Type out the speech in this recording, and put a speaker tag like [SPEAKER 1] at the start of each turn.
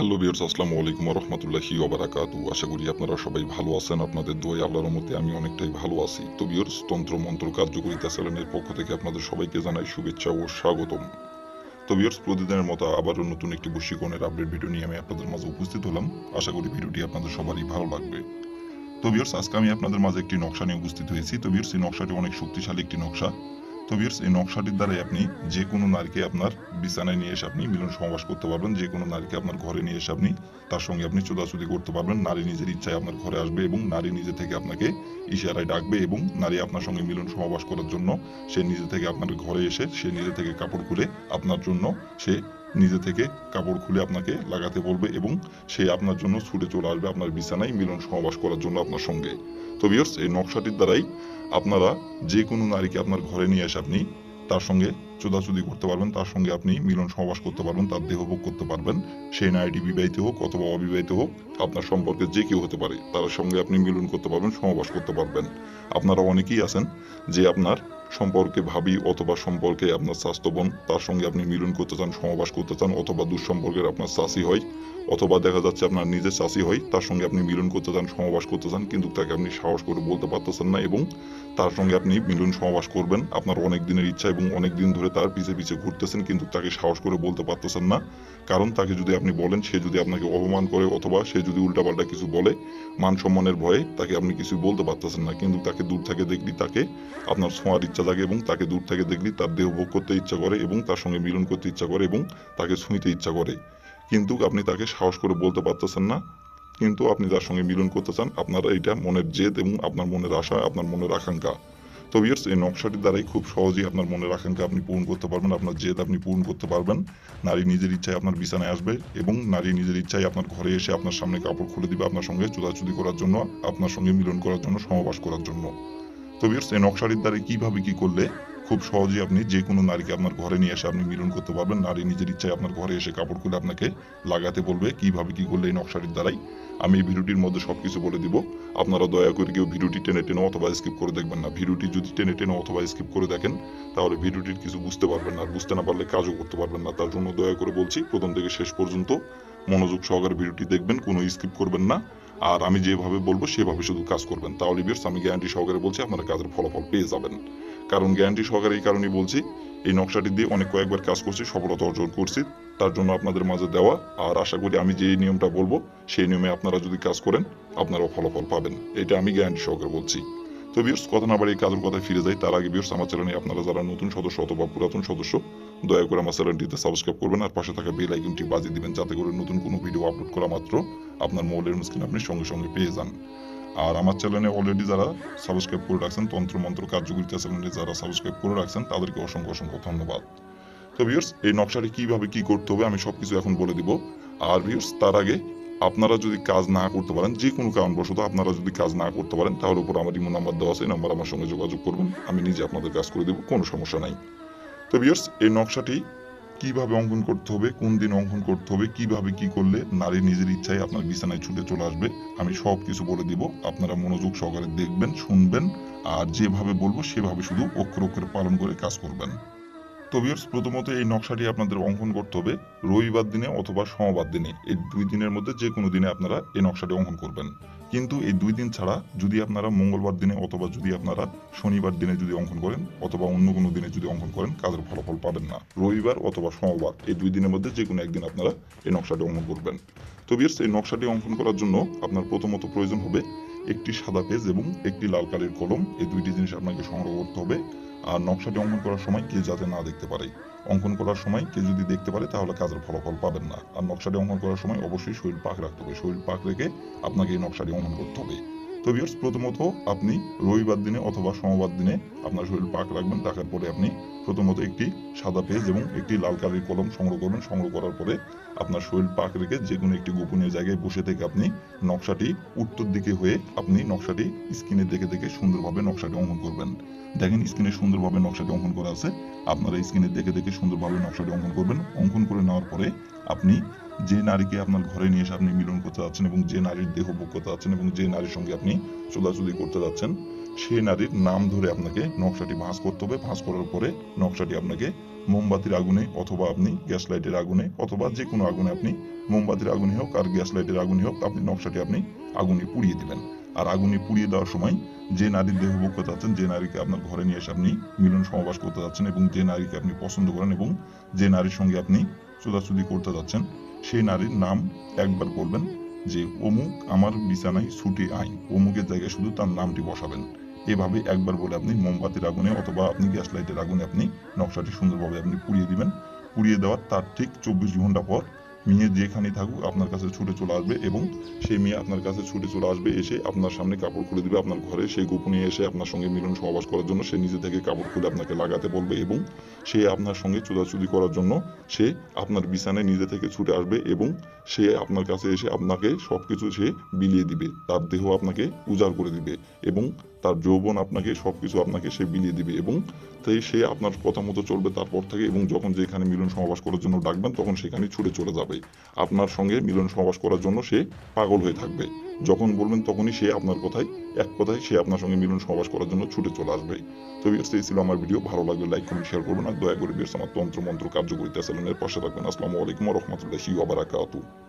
[SPEAKER 1] Hello viewers, আসসালামু আলাইকুম ওয়া রাহমাতুল্লাহি ওয়া বারাকাতুহু। আশা করি আপনারা সবাই ভালো আছেন। আপনাদের দোয়ায় আল্লাহর রহমতে আমি অনেকটাই ভালো আছি। তো ভিউয়ার্স, তন্ত্র মন্ত্র কার্যকরিতা চ্যানেলের পক্ষ থেকে আপনাদের সবাইকে জানাই শুভেচ্ছা ও স্বাগতম। তো ভিউয়ার্স, প্রতিদিনের মতো আবারও নতুন একটি বশীকরণের আপডেট ভিডিও নিয়ে আমি আপনাদের মাঝে উপস্থিত হলাম। আশা করি ভিডিওটি আপনাদের সবারই ভালো লাগবে। তো ভিউয়ার্স, আজকে আমি আপনাদের মাঝে একটি নকশা নিয়ে উপস্থিত হয়েছি। তো ভিউয়ার্স, এই নকশাটি অনেক শক্তিশালী একটি নকশা। তো ভিউয়ার্স, এই নকশাটির দ্বারাই আপনি যে কোনো নারীকে আপনার বিছানায় নিয়ে এসে আপনি মিলন সমাবাস করতে পারবেন। যে কোনো নারীকে আপনার ঘরে নিয়ে এসে আপনি তার সঙ্গে আপনি চোদাচুদি করতে পারবেন। নারী নিজের ইচ্ছায় আপনার ঘরে আসবে এবং নারী নিজে থেকে আপনাকে ইশারায় ডাকবে এবং নারী আপনার সঙ্গে মিলন সমাবাস করার জন্য সে নিজে থেকে আপনার ঘরে এসে সে নিজে থেকে কাপড় খুলে আপনার জন্য সে নিজে থেকে কাপড় খুলে আপনাকে লাগাতে বলবে এবং সে আপনার জন্য ছুটে চলে আসবে আপনার বিছানায় মিলন সমাবাস করার জন্য আপনার সঙ্গে। তো ভিউয়ার্স, এই নকশাটির দ্বারাই আপনারা যে কোনো নারীকে আপনার ঘরে নিয়ে এসে আপনি তার সঙ্গে চোদাচুদি করতে পারবেন, তার সঙ্গে আপনি মিলন সহবাস করতে পারবেন, তার দেহভোগ করতে পারবেন। সেই নারীটি বিবাহিত হোক অথবা অবিবাহিত হোক, আপনার সম্পর্কে যে কেউ হতে পারে, তার সঙ্গে আপনি মিলন করতে পারবেন, সহবাস করতে পারবেন। আপনারা অনেকেই আছেন যে আপনার সম্পর্কে ভাবি অথবা সম্পর্কে আপনার স্বাস্থ্য বোন, তার সঙ্গে আপনি মিলন করতে চান, সহবাস করতে চান, অথবা দুঃসম্পর্কের আপনার চাষি হয়, অথবা দেখা যাচ্ছে আপনার নিজের চাষি হয়, তার সঙ্গে আপনি মিলন করতে চান, সহবাস করতে চান, কিন্তু তাকে আপনি সাহস করে বলতে পারতেছেন না এবং তার সঙ্গে আপনি মিলন সহবাস করবেন আপনার অনেক দিনের ইচ্ছা এবং অনেক দিন ধরে তার পিছে পিছে ঘুরতেছেন, কিন্তু তাকে সাহস করে বলতে পারতেছেন না। কারণ তাকে যদি আপনি বলেন, সে যদি আপনাকে অপমান করে অথবা সে যদি উল্টাপাল্টা কিছু বলে, মান সম্মানের ভয়ে তাকে আপনি কিছু বলতে পারতেছেন না। কিন্তু তাকে দূর থেকে দেখলি তাকে আপনার ছোঁয়ার ইচ্ছা জাগে এবং তাকে দূর থেকে দেখলি তার দেহ ভোগ করতে ইচ্ছা করে এবং তার সঙ্গে মিলন করতে ইচ্ছা করে এবং তাকে ছুঁইতে ইচ্ছা করে, কিন্তু আপনি তাকে সাহস করে বলতে পারতেছেন না। কিন্তু আপনি তার সঙ্গে মিলন করতে চান, আপনার এইটা মনের জেদ এবং আপনার মনের আশা, আপনার মনের আকাঙ্ক্ষা। তো ভিউয়ার্স, এই নকশাটির দ্বারাই খুব সহজেই আপনার মনের আকাঙ্ক্ষা আপনি পূরণ করতে পারবেন, আপনার জেদ আপনি পূরণ করতে পারবেন। নারী নিজের ইচ্ছায় আপনার বিছানায় আসবে এবং নারী নিজের ইচ্ছায় আপনার ঘরে এসে আপনার সামনে কাপড় খুলে দিবে আপনার সঙ্গে চুদাচুদি করার জন্য, আপনার সঙ্গে মিলন করার জন্য, সহবাস করার জন্য। তো ভিউয়ার্স, এই নকশাটির দ্বারা কিভাবে কি করলে খুব সহজেই আপনি যে কোনো নারীকে আপনার ঘরে নিয়ে এসে আপনি মিলন করতে পারবেন, নারী নিজের ইচ্ছায় আপনার ঘরে এসে কাপড় খুলে আপনাকে লাগাতে বলবে, কিভাবে কি করলে এই নকশাটির দ্বারাই আমি এই ভিডিওটির মধ্যে সবকিছু বলে দিব। আপনারা দয়া করে কেউ ভিডিওটি টেনে টেনে অথবা স্কিপ করে দেখবেন না। ভিডিওটি যদি টেনে টেনে অথবা স্কিপ করে দেখেন তাহলে ভিডিওটির কিছু বুঝতে পারবেন না, আর বুঝতে না পারলে কাজও করতে পারবেন না। তার জন্য দয়া করে বলছি, প্রথম থেকে শেষ পর্যন্ত মনোযোগ সহকারে ভিডিওটি দেখবেন, কোনো স্কিপ করবেন না। আর আমি যেভাবে বলবো সেভাবে শুধু কাজ করবেন, তাহলে ভিউয়ার্স আমি গ্যারান্টি সহকারে বলছি আপনারা কাজের ফলাফল পেয়ে যাবেন। কারণ গ্যারান্টি সহকারে এই কারণেই বলছি, এই নকশাটি দিয়ে অনেক কয়েকবার কাজ করছি, সফলতা অর্জন করছি, তার জন্য আপনাদের মাঝে দেওয়া। আর আশা করি আমি যে নিয়মটা বলবো সেই নিয়মে আপনারা যদি কাজ করেন আপনারাও ফলাফল পাবেন, এটা আমি গ্যারান্টি সহকারে বলছি। তো ভিউয়ার্স, কথা না বাড়িয়ে কাজের কথায় ফিরে যাই। তার আগে ভিউয়ার্স, আমার চ্যানেলে আপনারা যারা নতুন সদস্য অথবা পুরাতন সদস্য, দয়া করে আমার চ্যানেলটিতে সাবস্ক্রাইব করবেন আর পাশে থাকা বেল আইকনটি বাজিয়ে দিবেন, যাতে করে নতুন কোনো ভিডিও আপলোড করা মাত্র আপনার মোবাইলের স্ক্রিনে আপনি সঙ্গে সঙ্গে পেয়ে যান। আর আমার চ্যানেলে অলরেডি যারা সাবস্ক্রাইব করে রাখছেন, তন্ত্রমন্ত্র কার্যকরিতা চ্যানেলে যারা সাবস্ক্রাইব করে রাখছেন, তাদেরকে অসংখ্য অসংখ্য ধন্যবাদ। তো ভিউয়ার্স, এই নকশাটি কিভাবে কি করতে হবে আমি সবকিছু এখন বলে দিব। আর ভিউয়ার্স, তার আগে আপনারা যদি কাজ না করতে পারেন, যে কোনো কারণবশত আপনারা যদি কাজ না করতে পারেন, তাহলে উপর আমার ইমো নাম্বার দেওয়া আছে, নাম্বার আমার সঙ্গে যোগাযোগ করবেন, আমি নিজে আপনাদের কাজ করে দেবো, কোনো সমস্যা নাই। তো ভিউয়ার্স, এই নকশাটি কিভাবে অঙ্কন করতে হবে, কোন দিন অঙ্কন করতে হবে, কিভাবে কি করলে নারী নিজের ইচ্ছায় আপনার বিছানায় ছুটে চলে আসবে, আমি সব কিছু বলে দিব। আপনারা মনোযোগ সহকারে দেখবেন, শুনবেন, আর যেভাবে বলবো সেভাবে শুধু অক্ষর অক্ষরে পালন করে কাজ করবেন। তো ভিউয়ার্স, প্রথমত এই নকশাটি আপনাদের অঙ্কন করতে হবে রবিবার দিনে অথবা সোমবার দিনে, এই দুই দিনের মধ্যে যে কোনো দিনে আপনারা এই নকশাটি অঙ্কন করবেন। কিন্তু এই দুই দিন ছাড়া যদি আপনারা মঙ্গলবার দিনে অথবা যদি আপনারা শনিবার দিনে যদি অঙ্কন করেন অথবা অন্য কোনো দিনে যদি অঙ্কন করেন, কাজের ফলাফল পাবেন না। রবিবার অথবা সোমবার এই দুই দিনের মধ্যে যে কোনো একদিন আপনারা এই নকশাটি অঙ্কন করবেন। তো ভিউয়ার্স, এই নকশাটি অঙ্কন করার জন্য আপনার প্রথমত প্রয়োজন হবে একটি সাদা পেজ এবং একটি লাল কালির কলম। এই দুইটি জিনিস আপনাকে সংগ্রহ করতে হবে। আর নকশাটি অঙ্কন করার সময় কেউ যাতে না দেখতে পারে, অঙ্কন করার সময় কেউ যদি দেখতে পারে তাহলে কাজের ফলাফল পাবেন না। আর নকশাটি অঙ্কন করার সময় অবশ্যই শরীর পাক রাখতে হবে, শরীর পাক রেখে আপনাকে এই নকশাটি অঙ্কন করতে হবে। তো ভিউয়ার্স, প্রথমত আপনি রবিবার দিনে অথবা সোমবার দিনে আপনার শরীর পাক রাখবেন, রাখার পরে আপনি প্রথমত একটি সাদা পেজ এবং একটি লাল কালির কলম সংগ্রহ করবেন। সংগ্রহ করার পরে আপনার শরীর পাক রেখে যে কোনো একটি গোপনীয় জায়গায় বসে থেকে আপনি নকশাটি উত্তর দিকে হয়ে আপনি নকশাটি স্ক্রিনে দেখে দেখে সুন্দরভাবে নকশাটি অঙ্কন করবেন। দেখেন স্ক্রিনে সুন্দরভাবে নকশাটি অঙ্কন করা আছে, আপনারা স্ক্রিনে দেখে দেখে সুন্দরভাবে নকশাটি অঙ্কন করবেন। অঙ্কন করে নেওয়ার পরে আপনি যে নারীকে আপনার ঘরে নিয়ে এসে আপনি মিলন করতে যাচ্ছেন এবং যে নারীর দেহ ভোগ করতে যাচ্ছেন এবং যে নারীর সঙ্গে আপনি চোদাচুদি করতে যাচ্ছেন, সেই নারীর নাম ধরে আপনাকে নকশাটি ভাঁজ করতে হবে। ভাঁজ করার পরে নকশাটি আপনাকে মোমবাতির আগুনে অথবা আপনি গ্যাস লাইটের আগুনে অথবা যে কোনো আগুনে আপনি মোমবাতির আগুনে হোক আর গ্যাস লাইটের আগুনে হোক আপনি নকশাটি আপনি আগুনে পুড়িয়ে দিবেন। আর আগুনে পুড়িয়ে দেওয়ার সময় যে নারীর দেহ ভোগ করতে যাচ্ছেন, যে নারীকে আপনার ঘরে নিয়ে এসে আপনি মিলন সমাবাস করতে যাচ্ছেন এবং যে নারীকে আপনি পছন্দ করেন এবং যে নারীর সঙ্গে আপনি চোদাচুদি করতে যাচ্ছেন, সেই নারীর নাম একবার বলবেন যে অমুক আমার বিছানায় ছুটে আই, অমুকের জায়গায় শুধু তার নামটি বসাবেন। এভাবে একবার বলে আপনি মোমবাতির আগুনে অথবা আপনি গ্যাস লাইটের আগুনে আপনি নকশাটি সুন্দরভাবে আপনি পুড়িয়ে দিবেন। পুড়িয়ে দেওয়ার তার ঠিক 24 ঘন্টা পর মেয়ে যেখানেই থাকুক আপনার কাছে ছুটে চলে আসবে এবং সেই মেয়ে আপনার কাছে ছুটে চলে আসবে, এসে আপনার সামনে কাপড় খুলে দিবে আপনার ঘরে। সেই গোপনে এসে আপনার সঙ্গে মিলন সহবাস করার জন্য সে নিজে থেকে কাপড় খুলে আপনাকে লাগাতে বলবে এবং সে আপনার সঙ্গে চুদাচুদি করার জন্য সে আপনার বিছানায় নিজে থেকে ছুটে আসবে এবং সে আপনার কাছে এসে আপনাকে সবকিছু সে বিলিয়ে দিবে, তার দেহ আপনাকে উজাড় করে দিবে এবং তার যৌবন আপনাকে সবকিছু আপনাকে সে বিলিয়ে দিবে এবং তাই সে আপনার কথা মতো চলবে তারপর থেকে এবং যখন যেখানে মিলন সমাবাস করার জন্য ডাকবেন তখন সেখানে ছুটে চলে যাবে। আপনার সঙ্গে মিলন সমাবাস করার জন্য সে পাগল হয়ে থাকবে। যখন বলবেন তখনই সে আপনার কথায় এক কথায় সে আপনার সঙ্গে মিলন সমাবাস করার জন্য ছুটে চলে আসবে। তো ভিউয়ার্স, এই ছিল আমার ভিডিও। ভালো লাগলে লাইক কমেন্ট শেয়ার করবেন আর দয়া করে ভিউয়ার্স আমার তন্ত্র মন্ত্র কার্যকরিতা চ্যানেলের পাশে থাকবেন। আসসালামু আলাইকুম ওয়া রাহমাতুল্লাহি ওয়া বারাকাতুহু।